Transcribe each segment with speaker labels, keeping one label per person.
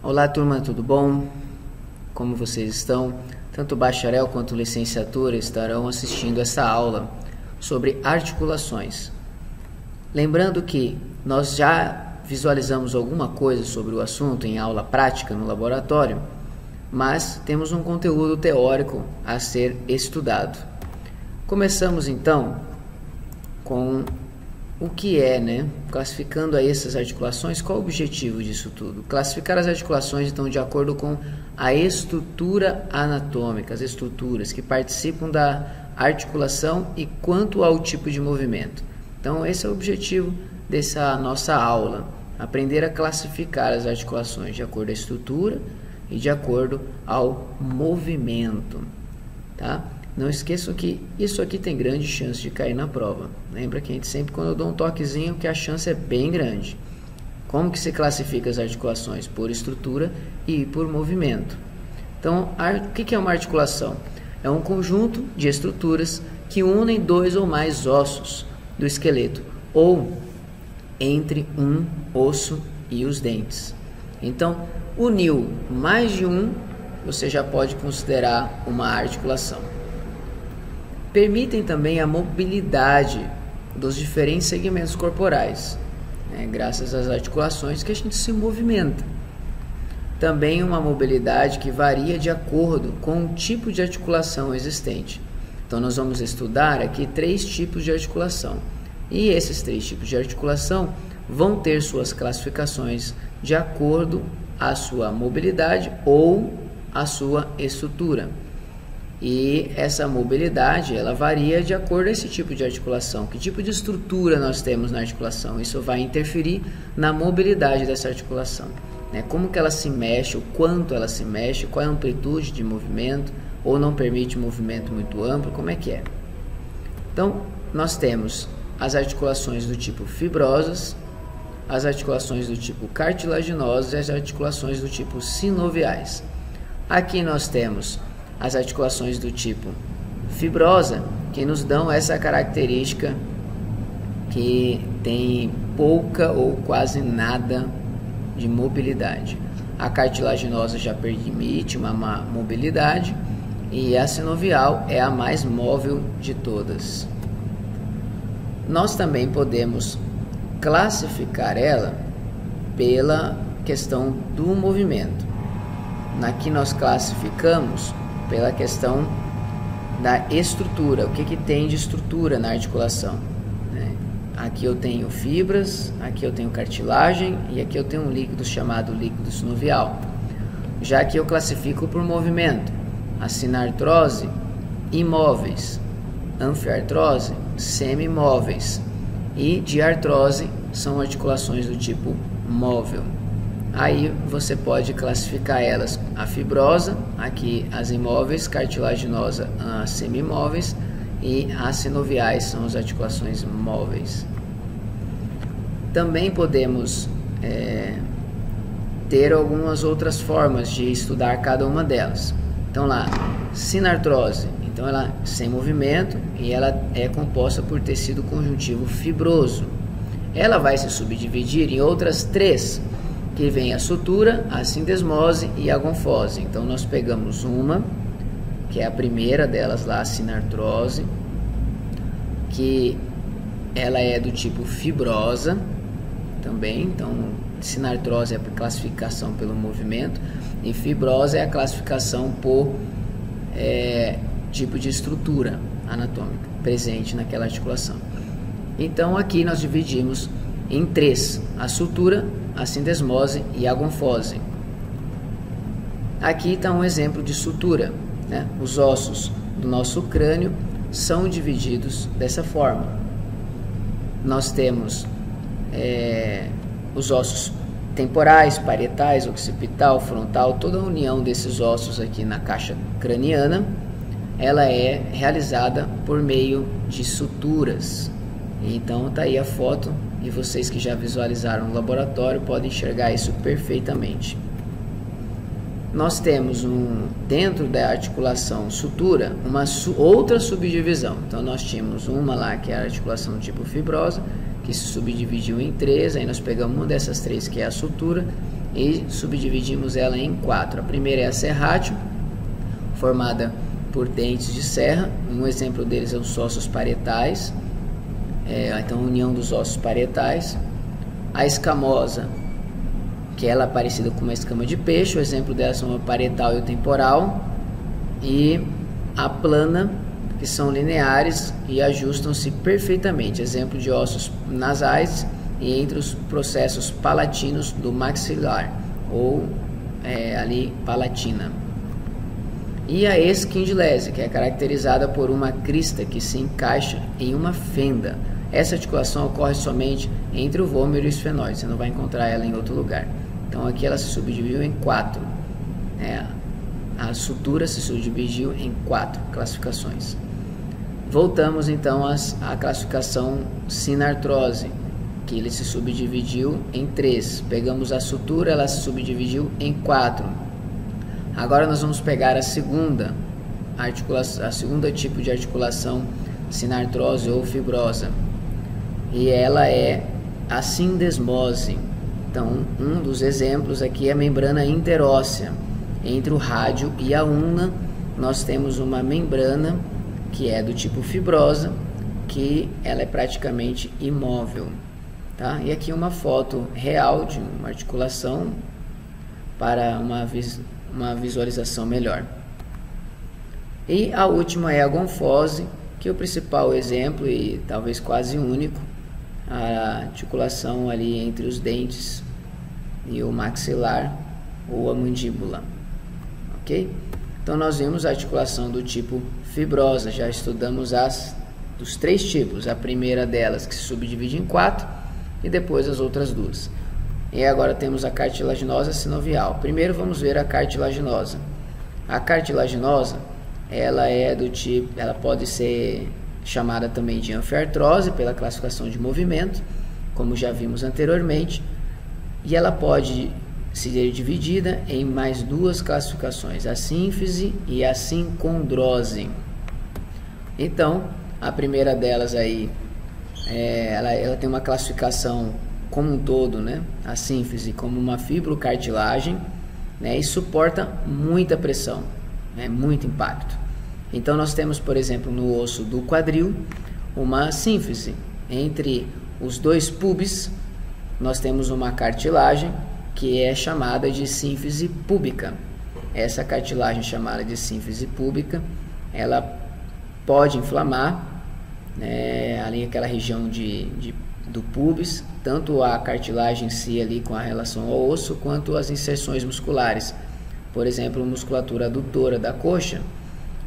Speaker 1: Olá turma, tudo bom? Como vocês estão? Tanto o bacharel quanto a licenciatura estarão assistindo essa aula sobre articulações. Lembrando que nós já visualizamos alguma coisa sobre o assunto em aula prática no laboratório, mas temos um conteúdo teórico a ser estudado. Começamos então com o que é, classificando aí essas articulações. Qual o objetivo disso tudo? Classificar as articulações, então, de acordo com a estrutura anatômica, as estruturas que participam da articulação e quanto ao tipo de movimento. Então, esse é o objetivo dessa nossa aula, aprender a classificar as articulações de acordo à estrutura e de acordo ao movimento, tá? Não esqueçam que isso aqui tem grande chance de cair na prova. Lembra que a gente sempre, quando eu dou um toquezinho, que a chance é bem grande. Como que se classifica as articulações? Por estrutura e por movimento. Então, o que é uma articulação? É um conjunto de estruturas que unem dois ou mais ossos do esqueleto, ou entre um osso e os dentes. Então, uniu mais de um, você já pode considerar uma articulação. Permitem também a mobilidade dos diferentes segmentos corporais, graças às articulações que a gente se movimenta. Também uma mobilidade que varia de acordo com o tipo de articulação existente. Então nós vamos estudar aqui 3 tipos de articulação. E esses 3 tipos de articulação vão ter suas classificações de acordo à sua mobilidade ou à sua estrutura. E essa mobilidade, ela varia de acordo com esse tipo de articulação. Que tipo de estrutura nós temos na articulação? Isso vai interferir na mobilidade dessa articulação. Como que ela se mexe, o quanto ela se mexe, qual é a amplitude de movimento, ou não permite movimento muito amplo, como é que é? Então, nós temos as articulações do tipo fibrosas, as articulações do tipo cartilaginosas e as articulações do tipo sinoviais. Aqui nós temos as articulações do tipo fibrosa, que nos dão essa característica que tem pouca ou quase nada de mobilidade. A cartilaginosa já permite uma mobilidade e a sinovial é a mais móvel de todas. Nós também podemos classificar ela pela questão do movimento. Aqui nós classificamos pela questão da estrutura, o que tem de estrutura na articulação. Aqui eu tenho fibras, aqui eu tenho cartilagem e aqui eu tenho um líquido chamado líquido sinovial. Já que eu classifico por movimento, a sinartrose, imóveis, anfiartrose, semimóveis e diartrose são articulações do tipo móvel. Aí você pode classificar elas, a fibrosa, aqui as imóveis, cartilaginosa, as semimóveis e as sinoviais são as articulações móveis. Também podemos ter algumas outras formas de estudar cada uma delas. Então lá, sinartrose, então ela sem movimento e ela é composta por tecido conjuntivo fibroso. Ela vai se subdividir em outras 3, que vem a sutura, a sindesmose e a gonfose. Então nós pegamos uma, que é a primeira delas lá, a sinartrose, que ela é do tipo fibrosa também. Então sinartrose é a classificação pelo movimento e fibrosa é a classificação por tipo de estrutura anatômica presente naquela articulação. Então aqui nós dividimos em 3, a sutura, a sindesmose e a gonfose. Aqui está um exemplo de sutura. Os ossos do nosso crânio são divididos dessa forma. Nós temos os ossos temporais, parietais, occipital, frontal, toda a união desses ossos aqui na caixa craniana, ela é realizada por meio de suturas. Então está aí a foto e vocês que já visualizaram no laboratório podem enxergar isso perfeitamente. Nós temos dentro da articulação sutura uma outra subdivisão. Então nós tínhamos uma lá que é a articulação tipo fibrosa, que se subdividiu em 3, aí nós pegamos uma dessas 3 que é a sutura e subdividimos ela em 4. A primeira é a serrátil, formada por dentes de serra. Um exemplo deles são os ossos parietais, então a união dos ossos parietais. A escamosa, que ela é parecida com uma escama de peixe, o exemplo dela são o parietal e o temporal. E a plana, que são lineares e ajustam-se perfeitamente, exemplo de ossos nasais e entre os processos palatinos do maxilar, ou ali palatina. E a esquindilese, que é caracterizada por uma crista que se encaixa em uma fenda. Essa articulação ocorre somente entre o vômero e o esfenóide, você não vai encontrar ela em outro lugar. Então aqui ela se subdividiu em 4. A sutura se subdividiu em 4 classificações. Voltamos então à classificação sinartrose, que ele se subdividiu em 3. Pegamos a sutura, ela se subdividiu em 4. Agora nós vamos pegar a segunda tipo de articulação sinartrose ou fibrosa, e ela é a sindesmose. Então, um dos exemplos aqui é a membrana interóssea. Entre o rádio e a ulna, nós temos uma membrana que é do tipo fibrosa, que ela é praticamente imóvel, tá? E aqui uma foto real de uma articulação para uma visualização melhor. E a última é a gonfose, que é o principal exemplo e talvez quase único, a articulação ali entre os dentes e o maxilar ou a mandíbula, ok? Então nós vimos a articulação do tipo fibrosa, já estudamos os 3 tipos, a primeira delas que se subdivide em 4 e depois as outras 2. E agora temos a cartilaginosa sinovial. Primeiro vamos ver a cartilaginosa. A cartilaginosa, ela é do tipo, ela pode ser chamada também de anfiartrose pela classificação de movimento, como já vimos anteriormente, e ela pode ser dividida em mais 2 classificações, a sínfise e a sincondrose. Então, a primeira delas aí, ela tem uma classificação como um todo, né? A sínfise como uma fibrocartilagem, né? E suporta muita pressão, né? Muito impacto. Então nós temos, por exemplo, no osso do quadril, uma sínfise. Entre os 2 pubis, nós temos uma cartilagem que é chamada de sínfise púbica. Essa cartilagem chamada de sínfise púbica, ela pode inflamar, né, ali aquela região do pubis, tanto a cartilagem em si ali com a relação ao osso, quanto as inserções musculares. Por exemplo, a musculatura adutora da coxa,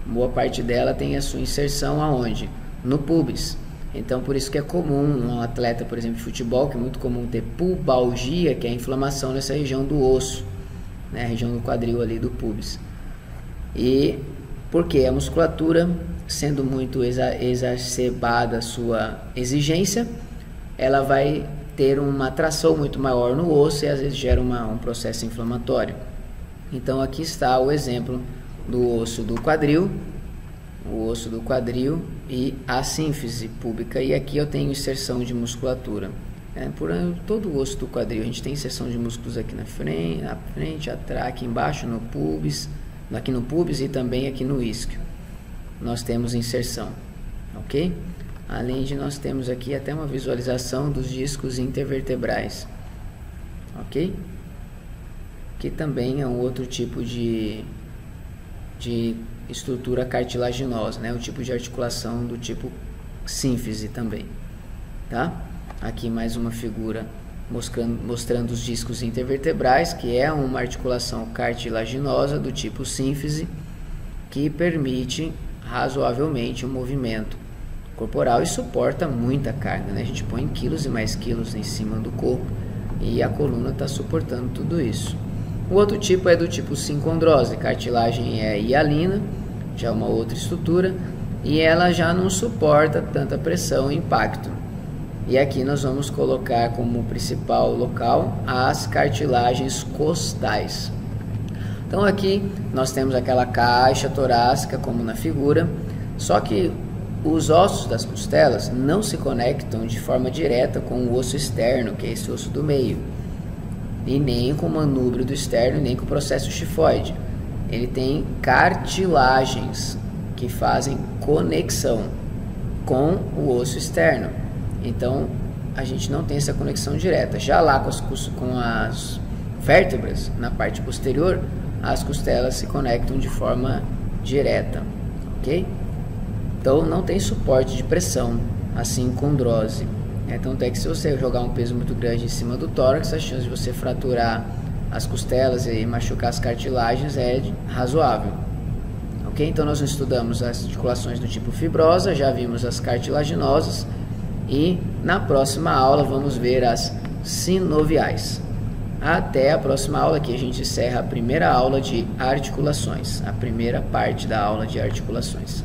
Speaker 1: boa parte dela tem a sua inserção aonde? No pubis. Então por isso que é comum um atleta, por exemplo, de futebol, que é muito comum ter pubalgia, que é a inflamação nessa região do osso, né, a região do quadril ali do pubis. E porque a musculatura, sendo muito exacerbada a sua exigência, ela vai ter uma tração muito maior no osso e às vezes gera um processo inflamatório. Então aqui está o exemplo do osso do quadril, e a sínfise púbica. E aqui eu tenho inserção de musculatura. Por todo o osso do quadril a gente tem inserção de músculos aqui na frente, atrás, aqui embaixo no pubis, aqui no pubis e também aqui no isquio. Nós temos inserção, ok? Além de nós temos aqui até uma visualização dos discos intervertebrais, ok? Que também é um outro tipo de estrutura cartilaginosa, né? O tipo de articulação do tipo sínfise também, tá? Aqui mais uma figura mostrando os discos intervertebrais, que é uma articulação cartilaginosa do tipo sínfise, que permite razoavelmente o movimento corporal e suporta muita carga, né? A gente põe quilos e mais quilos em cima do corpo e a coluna está suportando tudo isso. O outro tipo é do tipo sincondrose, cartilagem é hialina, já é uma outra estrutura, e ela já não suporta tanta pressão e impacto. E aqui nós vamos colocar como principal local as cartilagens costais. Então aqui nós temos aquela caixa torácica como na figura, só que os ossos das costelas não se conectam de forma direta com o osso externo, que é esse osso do meio. e nem com o manúbrio do externo, nem com o processo xifoide. Ele tem cartilagens que fazem conexão com o osso externo. Então, a gente não tem essa conexão direta. Já lá com as vértebras, na parte posterior, as costelas se conectam de forma direta, ok? Então, não tem suporte de pressão, assim condrose. Então, até que se você jogar um peso muito grande em cima do tórax, a chance de você fraturar as costelas e machucar as cartilagens é razoável. Ok? Então, nós estudamos as articulações do tipo fibrosa, já vimos as cartilaginosas e na próxima aula vamos ver as sinoviais. Até a próxima aula, que a gente encerra a primeira aula de articulações, a primeira parte da aula de articulações.